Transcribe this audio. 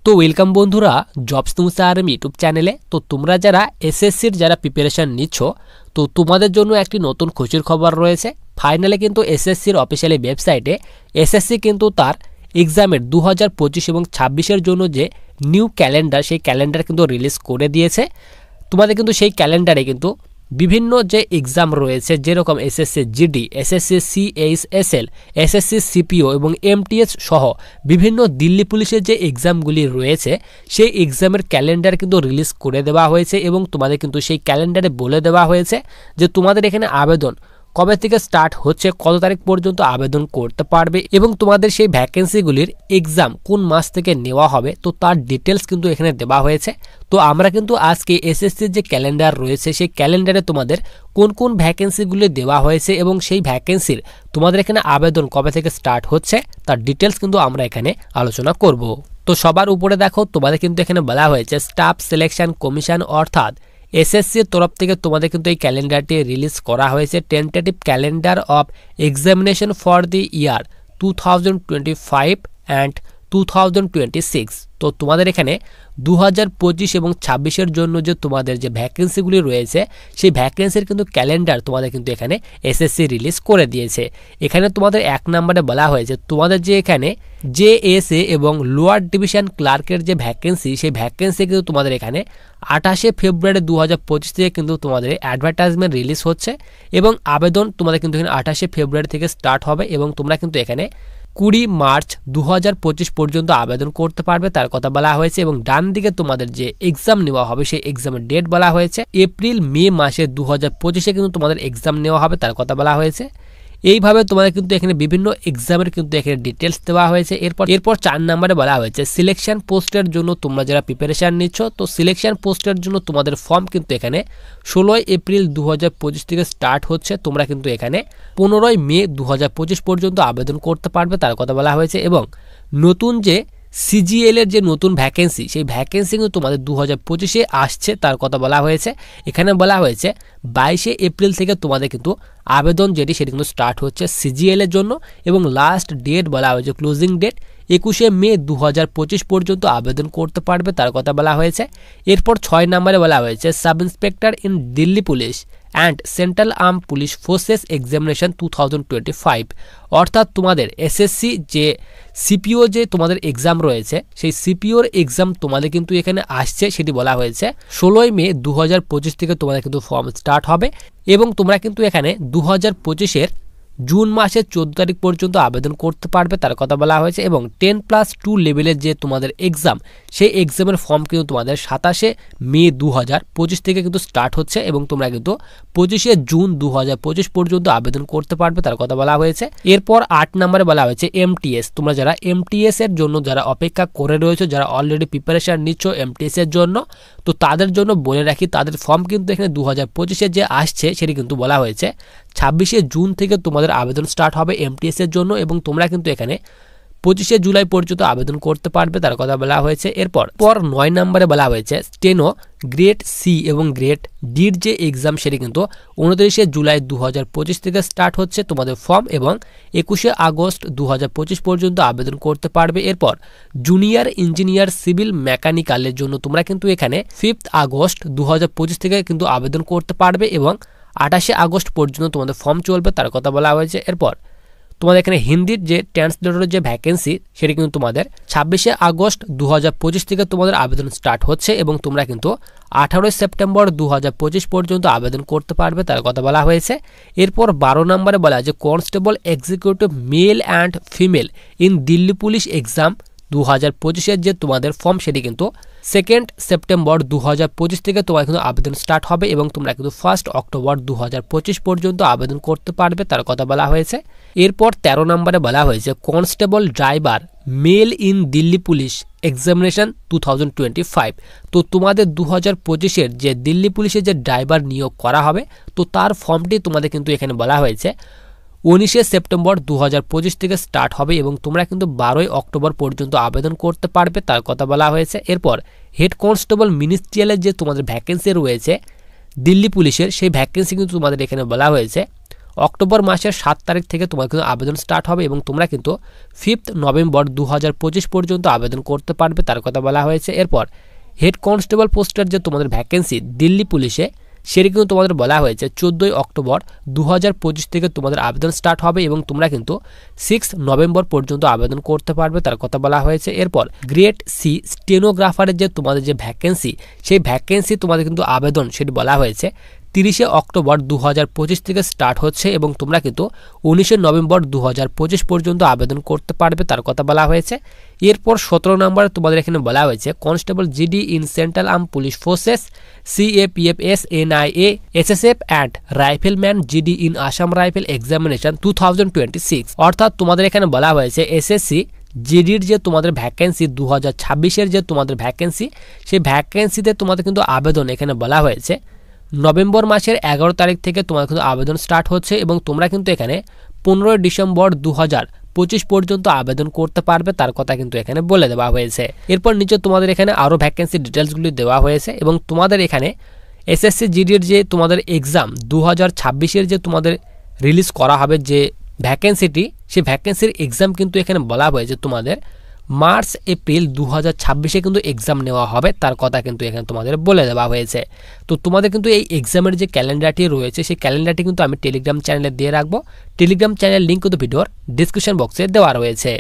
তো ওয়েলকাম বন্ধুরা jobs news army YouTube চ্যানেলে। তো তোমরা যারা এসএসসির যারা প্রিপারেশন নিচ্ছ, তো তোমাদের জন্য একটি নতুন খুশির খবর রয়েছে। ফাইনালে কিন্তু এসএসসির অফিসিয়ালি ওয়েবসাইটে এসএসসি কিন্তু তার এক্সামের 2025 এবং 26-এর জন্য যে নিউ ক্যালেন্ডার, সেই ক্যালেন্ডার কিন্তু রিলিজ করে দিয়েছে। তোমাদের কিন্তু সেই ক্যালেন্ডারে কিন্তু বিভিন্ন যে এক্সাম রয়েছে, যেরকম SSC GD, SSC CHSL, SSC CPO এবং এমটিএস সহ বিভিন্ন দিল্লি পুলিশের যে এক্সামগুলি রয়েছে, সেই এক্সামের ক্যালেন্ডার কিন্তু রিলিজ করে দেওয়া হয়েছে এবং তোমাদের কিন্তু সেই ক্যালেন্ডারে বলে দেওয়া হয়েছে যে তোমাদের এখানে আবেদন কবে থেকে স্টার্ট হচ্ছে, কত তারিখ পর্যন্ত আবেদন করতে পারবে এবং তোমাদের সেই ভ্যাকেন্সিগুলির এক্সাম কোন মাস থেকে নেওয়া হবে, তো তার ডিটেলস কিন্তু এখানে দেওয়া হয়েছে। তো আমরা কিন্তু আজকে এসএসসির যে ক্যালেন্ডার রয়েছে, সেই ক্যালেন্ডারে তোমাদের কোন কোন ভ্যাকেন্সিগুলি দেওয়া হয়েছে এবং সেই ভ্যাকেন্সির তোমাদের এখানে আবেদন কবে থেকে স্টার্ট হচ্ছে তার ডিটেলস কিন্তু আমরা এখানে আলোচনা করব। তো সবার উপরে দেখো, তোমাদের কিন্তু এখানে বলা হয়েছে স্টাফ সিলেকশন কমিশন, অর্থাৎ এসএসসির তরফ থেকে তোমাদের কিন্তু এই ক্যালেন্ডারটি রিলিজ করা হয়েছে। Tentative calendar of examination for the year 2025 and 2026। তো তোমাদের এখানে 2025 এবং 26-এর জন্য যে তোমাদের যে ভ্যাকেন্সিগুলি রয়েছে, সেই ভ্যাকেন্সির কিন্তু ক্যালেন্ডার তোমাদের কিন্তু এখানে এসএসসি রিলিজ করে দিয়েছে। এখানে তোমাদের 1 নম্বরে বলা হয়েছে তোমাদের যে এখানে জেএসএ এবং লোয়ার ডিভিশন ক্লার্কের যে ভ্যাকেন্সি, সেই ভ্যাকেন্সি কিন্তু তোমাদের এখানে 28 ফেব্রুয়ারি 2025 থেকে কিন্তু তোমাদের অ্যাডভার্টাইজমেন্ট রিলিজ হচ্ছে এবং আবেদন তোমাদের কিন্তু এখানে 28 ফেব্রুয়ারি থেকে স্টার্ট হবে এবং তোমরা কিন্তু এখানে 20 মার্চ 2025 পর্যন্ত আবেদন করতে পারবে, তার কথা বলা হয়েছে। এবং ডান দিকে তোমাদের যে এক্সাম নেওয়া হবে, সেই এক্সামের ডেট বলা হয়েছে এপ্রিল মে মাসে 2025-এ কিন্তু তোমাদের এক্সাম নেওয়া হবে, তার কথা বলা হয়েছে। এইভাবে তোমাদের কিন্তু এখানে বিভিন্ন এক্সামের কিন্তু এখানে ডিটেলস দেওয়া হয়েছে। এরপর 4 নম্বরে বলা হয়েছে সিলেকশন পোস্টের জন্য তোমরা যারা প্রিপারেশন নিচ্ছ, তো সিলেকশন পোস্টের জন্য তোমাদের ফর্ম কিন্তু এখানে 16 এপ্রিল 2025 থেকে স্টার্ট হচ্ছে। তোমরা কিন্তু এখানে 15 মে 2025 পর্যন্ত আবেদন করতে পারবে, তার কথা বলা হয়েছে। এবং নতুন যে সিজিএল এর যে নতুন ভ্যাকেন্সি, সেই ভ্যাকেন্সি কিন্তু তোমাদের 2025-এ আসছে, তার কথা বলা হয়েছে। এখানে বলা হয়েছে 22 এপ্রিল থেকে তোমাদের কিন্তু আবেদন যেটি সেটি কিন্তু স্টার্ট হচ্ছে সিজিএল এর জন্য এবং লাস্ট ডেট বলা হয়েছে ক্লোজিং ডেট 21 মে 2025 পর্যন্ত আবেদন করতে পারবে, তার কথা বলা হয়েছে। এরপর 6 নম্বরে বলা হয়েছে sub inspector in Delhi police and central arm police forces examination 2025, অর্থাৎ তোমাদের এসএসসি যে সিপিও যে তোমাদের এক্সাম রয়েছে, সেই সিপিওর এক্সাম তোমাদের কিন্তু এখানে আসছে, সেটি বলা হয়েছে 16 মে 2025 থেকে তোমাদের কিন্তু ফর্ম স্টার্ট হবে এবং তোমরা কিন্তু এখানে 2025-এর জুন মাসের 14 তারিখ পর্যন্ত আবেদন করতে পারবে, তার কথা বলা হয়েছে। এবং 10+2 লেভেলের যে তোমাদের এক্সাম, সেই এক্সামের ফর্ম কিন্তু তোমাদের 27 মে 2025 থেকে কিন্তু স্টার্ট হচ্ছে এবং তোমরা কিন্তু 25 জুন 2025 পর্যন্ত আবেদন করতে পারবে, তার কথা বলা হয়েছে। এরপর 8 নম্বরে বলা হয়েছে এমটিএস। তোমরা যারা এমটিএস এর জন্য যারা অপেক্ষা করে রয়েছে, যারা অলরেডি প্রিপারেশন নিচ্ছ এমটিএস এর জন্য, তো তাদের জন্য বলে রাখি তাদের ফর্ম কিন্তু এখানে 2025-এ যে আসছে, সেটি কিন্তু বলা হয়েছে 26 জুন থেকে তোমাদের আবেদন স্টার্ট হবে এমটিএস এর জন্য এবং তোমরা কিন্তু এখানে 25 জুলাই পর্যন্ত আবেদন করতে পারবে, তার কথা বলা হয়েছে। এরপর 9 নম্বরে বলা হয়েছে স্টেনো গ্রেড সি এবং গ্রেড ডির যে এক্সাম, সেটি কিন্তু 29 জুলাই 2025 থেকে স্টার্ট হচ্ছে তোমাদের ফর্ম এবং 21 আগস্ট 2025 পর্যন্ত আবেদন করতে পারবে। এরপর জুনিয়র ইঞ্জিনিয়ার সিভিল মেকানিক্যালের জন্য তোমরা কিন্তু এখানে 5 আগস্ট 2025 থেকে কিন্তু আবেদন করতে পারবে এবং 28 আগস্ট পর্যন্ত তোমাদের ফর্ম চলবে, তার কথা বলা হয়েছে। এরপর তোমাদের এখানে হিন্দির যে ট্রান্সলেটরের যে ভ্যাকেন্সি, সেটি কিন্তু তোমাদের 26 আগস্ট 2025 থেকে তোমাদের আবেদন স্টার্ট হচ্ছে এবং তোমরা কিন্তু 18 সেপ্টেম্বর 2025 পর্যন্ত আবেদন করতে পারবে, তার কথা বলা হয়েছে। এরপর 12 নম্বরে বলা আছে constable executive male and female in Delhi police exam 2025-এর যে তোমাদের ফর্ম, সেটি কিন্তু 2 সেপ্টেম্বর 2025 থেকে তোমার কিন্তু আবেদন স্টার্ট হবে এবং তোমরা কিন্তু 1 অক্টোবর 2025 পর্যন্ত আবেদন করতে পারবে, তার কথা বলা হয়েছে। এরপর 13 নম্বরে বলা হয়েছে constable driver mail in Delhi police examination 2025। তো তোমাদের 2025-এর যে দিল্লি পুলিশের যে ড্রাইভার নিয়োগ করা হবে, তো তার ফর্মটি তোমাদের কিন্তু এখানে বলা হয়েছে 19 সেপ্টেম্বর 2025 থেকে স্টার্ট হবে এবং তোমরা কিন্তু 12 অক্টোবর পর্যন্ত আবেদন করতে পারবে, তার কথা বলা হয়েছে। এরপর হেড কনস্টেবল মিনিস্ট্রিয়ালের যে তোমাদের ভ্যাকেন্সি রয়েছে দিল্লি পুলিশের, সেই ভ্যাকেন্সি কিন্তু তোমাদের এখানে বলা হয়েছে অক্টোবর মাসের 7 তারিখ থেকে তোমার কিন্তু আবেদন স্টার্ট হবে এবং তোমরা কিন্তু 5 নভেম্বর 2025 পর্যন্ত আবেদন করতে পারবে, তার কথা বলা হয়েছে। এরপর হেড কনস্টেবল পোস্টের যে তোমাদের ভ্যাকেন্সি দিল্লি পুলিশে, সেটি কিন্তু তোমাদের বলা হয়েছে 14 অক্টোবর 2025 থেকে তোমাদের আবেদন স্টার্ট হবে এবং তোমরা কিন্তু 6 নভেম্বর পর্যন্ত আবেদন করতে পারবে, তার কথা বলা হয়েছে। এরপর গ্রেড সি স্টেনোগ্রাফারের যে তোমাদের যে ভ্যাকেন্সি, সেই ভ্যাকেন্সি তোমাদের কিন্তু আবেদন সেটি বলা হয়েছে 30 অক্টোবর 2025 থেকে স্টার্ট হচ্ছে এবং তোমরা কিন্তু 19 নভেম্বর 2025 পর্যন্ত আবেদন করতে পারবে, তার কথা বলা হয়েছে। এরপর 17 নম্বরে তোমাদের এখানে বলা হয়েছে constable GD in central arm police forces, CAPFs, NIA, SSF and rifleman GD in Assam rifle examination 2026। অর্থাৎ তোমাদের এখানে বলা হয়েছে এসএসসি জিডির যে তোমাদের ভ্যাকেন্সি 2026-এর যে তোমাদের ভ্যাকেন্সি, সেই ভ্যাকেন্সিতে তোমাদের কিন্তু আবেদন এখানে বলা হয়েছে নভেম্বর মাসের 11 তারিখ থেকে তোমার কিন্তু আবেদন স্টার্ট হচ্ছে এবং তোমরা কিন্তু এখানে 15 ডিসেম্বর 2025 পর্যন্ত আবেদন করতে পারবে, তার কথা কিন্তু এখানে বলে দেওয়া হয়েছে। এরপর নিচে তোমাদের এখানে আরও ভ্যাকেন্সি ডিটেলসগুলি দেওয়া হয়েছে এবং তোমাদের এখানে এসএসসি জিডির যে তোমাদের এক্সাম 2026-এর যে তোমাদের রিলিজ করা হবে যে ভ্যাকেন্সিটি, সেই ভ্যাকেন্সির এক্সাম কিন্তু এখানে বলা হয়েছে তোমাদের মার্চ এপ্রিল 2026-এ কিন্তু এক্সাম নেওয়া হবে, তার কথা কিন্তু এখানে তোমাদের বলে দেওয়া হয়েছে। তো তোমাদের কিন্তু এই এক্সামের যে ক্যালেন্ডারটি রয়েছে, সেই ক্যালেন্ডারটি কিন্তু আমি টেলিগ্রাম চ্যানেলে দিয়ে রাখবো। টেলিগ্রাম চ্যানেল লিঙ্ক কিন্তু ভিডিওর ডিসক্রিপশন বক্সে দেওয়া রয়েছে।